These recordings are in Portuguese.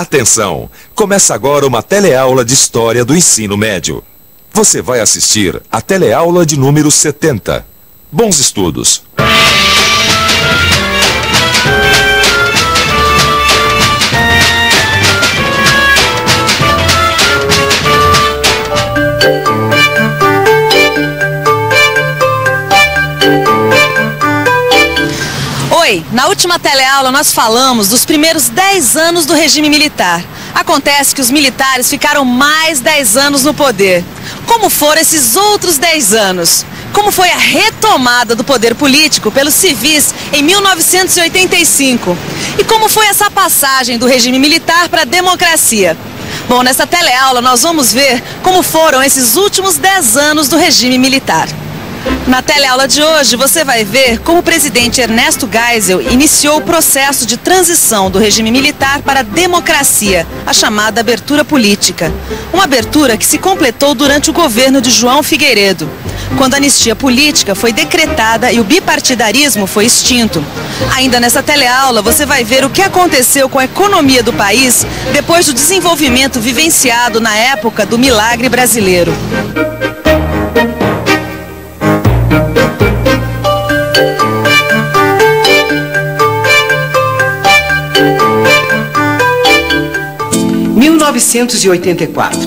Atenção! Começa agora uma teleaula de História do Ensino Médio. Você vai assistir a teleaula de número 70. Bons estudos! Oi, na última teleaula nós falamos dos primeiros 10 anos do regime militar. Acontece que os militares ficaram mais 10 anos no poder. Como foram esses outros 10 anos? Como foi a retomada do poder político pelos civis em 1985? E como foi essa passagem do regime militar para a democracia? Bom, nessa teleaula nós vamos ver como foram esses últimos 10 anos do regime militar. Na teleaula de hoje, você vai ver como o presidente Ernesto Geisel iniciou o processo de transição do regime militar para a democracia, a chamada abertura política. Uma abertura que se completou durante o governo de João Figueiredo, quando a anistia política foi decretada e o bipartidarismo foi extinto. Ainda nessa teleaula, você vai ver o que aconteceu com a economia do país depois do desenvolvimento vivenciado na época do milagre brasileiro. Em 1984.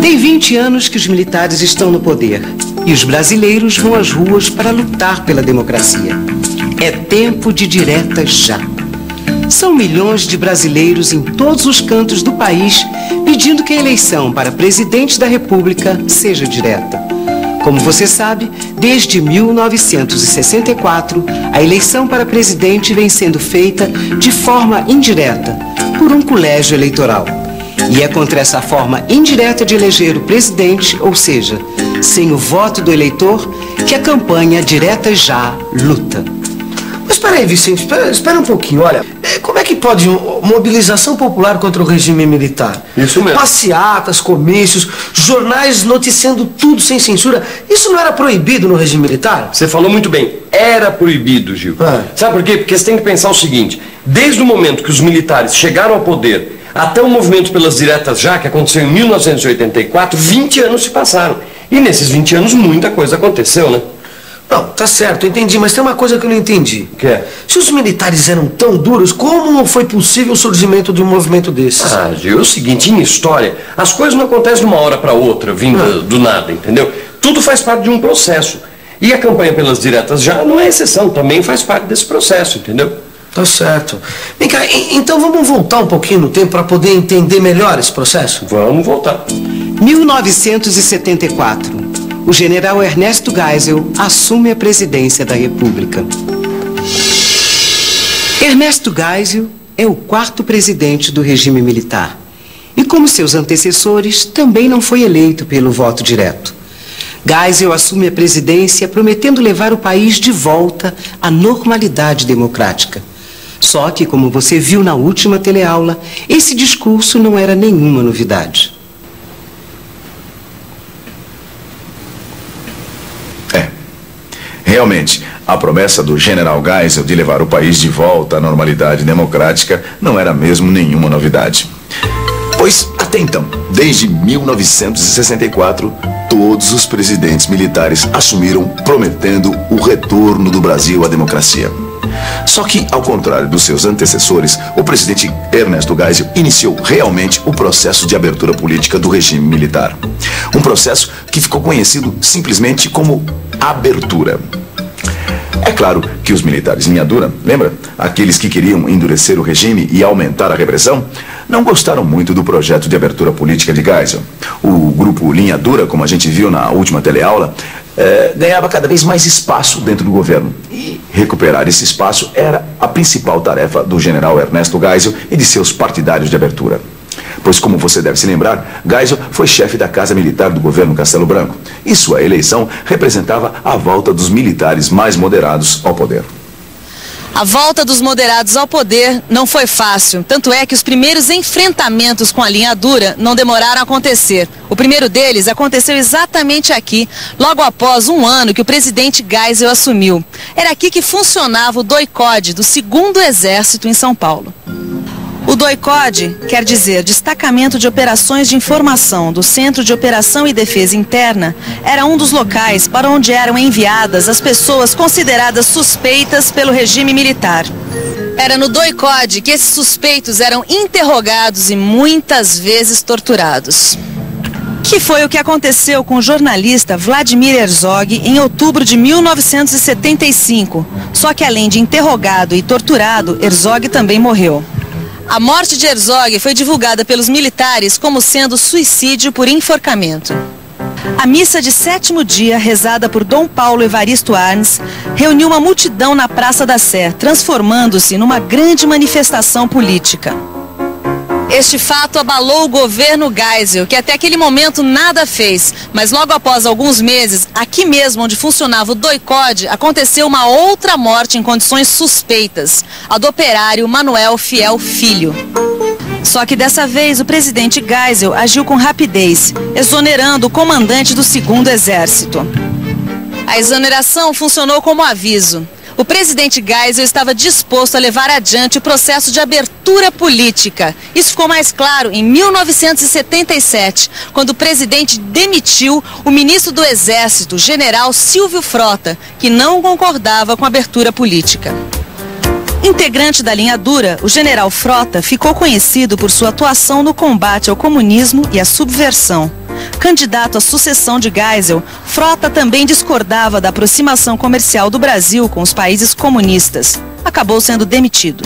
Tem 20 anos que os militares estão no poder e os brasileiros vão às ruas para lutar pela democracia. É tempo de diretas já. São milhões de brasileiros em todos os cantos do país pedindo que a eleição para presidente da República seja direta. Como você sabe, desde 1964, a eleição para presidente vem sendo feita de forma indireta, por um colégio eleitoral. E é contra essa forma indireta de eleger o presidente, ou seja, sem o voto do eleitor, que a campanha Direta Já luta. Mas peraí, Vicente, espera um pouquinho, olha. Como é que pode mobilização popular contra o regime militar? Isso mesmo. Passeatas, comícios, jornais noticiando tudo sem censura. Isso não era proibido no regime militar? Você falou muito bem. Era proibido, Gil. Sabe por quê? Porque você tem que pensar o seguinte. Desde o momento que os militares chegaram ao poder até o movimento pelas diretas já, que aconteceu em 1984, 20 anos se passaram. E nesses 20 anos muita coisa aconteceu, né? Não, tá certo, eu entendi, mas tem uma coisa que eu não entendi. O que é? Se os militares eram tão duros, como não foi possível o surgimento de um movimento desses? Gil, é o seguinte, em história, as coisas não acontecem de uma hora para outra, vindo do nada, entendeu? Tudo faz parte de um processo. E a campanha pelas diretas já não é exceção, também faz parte desse processo, entendeu? Tá certo. Vem cá, então vamos voltar um pouquinho no tempo para poder entender melhor esse processo? Vamos voltar. 1974. O general Ernesto Geisel assume a presidência da República. Ernesto Geisel é o 4º presidente do regime militar. E como seus antecessores, também não foi eleito pelo voto direto. Geisel assume a presidência prometendo levar o país de volta à normalidade democrática. Só que, como você viu na última teleaula, esse discurso não era nenhuma novidade. Realmente, a promessa do general Geisel de levar o país de volta à normalidade democrática não era mesmo nenhuma novidade. Pois, até então, desde 1964, todos os presidentes militares assumiram prometendo o retorno do Brasil à democracia. Só que, ao contrário dos seus antecessores, o presidente Ernesto Geisel iniciou realmente o processo de abertura política do regime militar. Um processo que ficou conhecido simplesmente como abertura. É claro que os militares linha dura, lembra? Aqueles que queriam endurecer o regime e aumentar a repressão, não gostaram muito do projeto de abertura política de Geisel. O grupo linha dura, como a gente viu na última teleaula, ganhava cada vez mais espaço dentro do governo. E recuperar esse espaço era a principal tarefa do general Ernesto Geisel e de seus partidários de abertura. Pois, como você deve se lembrar, Geisel foi chefe da Casa Militar do governo Castelo Branco. E sua eleição representava a volta dos militares mais moderados ao poder. A volta dos moderados ao poder não foi fácil, tanto é que os primeiros enfrentamentos com a linha dura não demoraram a acontecer. O primeiro deles aconteceu exatamente aqui, logo após um ano que o presidente Geisel assumiu. Era aqui que funcionava o DOI-CODE do 2º Exército em São Paulo. O DOICOD quer dizer Destacamento de Operações de Informação do Centro de Operação e Defesa Interna, era um dos locais para onde eram enviadas as pessoas consideradas suspeitas pelo regime militar. Era no DOICOD que esses suspeitos eram interrogados e muitas vezes torturados. Que foi o que aconteceu com o jornalista Vladimir Herzog em outubro de 1975. Só que além de interrogado e torturado, Herzog também morreu. A morte de Herzog foi divulgada pelos militares como sendo suicídio por enforcamento. A missa de 7º dia, rezada por Dom Paulo Evaristo Arnes, reuniu uma multidão na Praça da Sé, transformando-se numa grande manifestação política. Este fato abalou o governo Geisel, que até aquele momento nada fez. Mas logo após alguns meses, aqui mesmo onde funcionava o DOICOD, aconteceu uma outra morte em condições suspeitas, a do operário Manuel Fiel Filho. Só que dessa vez o presidente Geisel agiu com rapidez, exonerando o comandante do 2º Exército. A exoneração funcionou como aviso. O presidente Geisel estava disposto a levar adiante o processo de abertura política. Isso ficou mais claro em 1977, quando o presidente demitiu o ministro do Exército, general Silvio Frota, que não concordava com a abertura política. Integrante da linha dura, o general Frota ficou conhecido por sua atuação no combate ao comunismo e à subversão. Candidato à sucessão de Geisel, Frota também discordava da aproximação comercial do Brasil com os países comunistas. Acabou sendo demitido.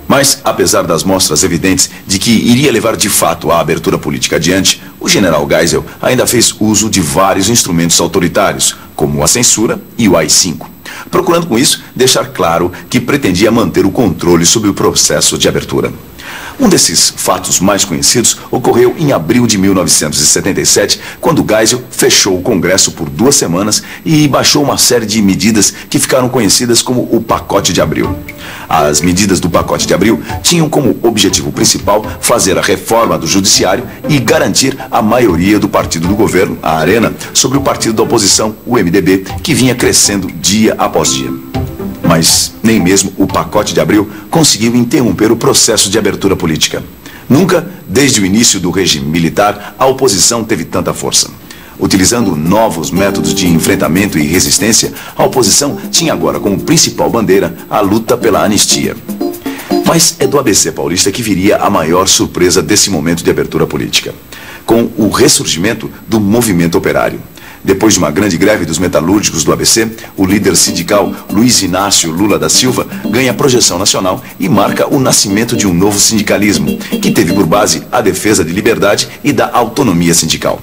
Mas, apesar das mostras evidentes de que iria levar de fato a abertura política adiante, o general Geisel ainda fez uso de vários instrumentos autoritários, como a censura e o AI-5, procurando com isso deixar claro que pretendia manter o controle sobre o processo de abertura. Um desses fatos mais conhecidos ocorreu em abril de 1977, quando Geisel fechou o Congresso por 2 semanas e baixou uma série de medidas que ficaram conhecidas como o Pacote de Abril. As medidas do Pacote de Abril tinham como objetivo principal fazer a reforma do judiciário e garantir a maioria do partido do governo, a Arena, sobre o partido da oposição, o MDB, que vinha crescendo dia após dia. Mas nem mesmo o Pacote de Abril conseguiu interromper o processo de abertura política. Nunca, desde o início do regime militar, a oposição teve tanta força. Utilizando novos métodos de enfrentamento e resistência, a oposição tinha agora como principal bandeira a luta pela anistia. Mas é do ABC paulista que viria a maior surpresa desse momento de abertura política, com o ressurgimento do movimento operário. Depois de uma grande greve dos metalúrgicos do ABC, o líder sindical Luiz Inácio Lula da Silva ganha projeção nacional e marca o nascimento de um novo sindicalismo, que teve por base a defesa de liberdade e da autonomia sindical.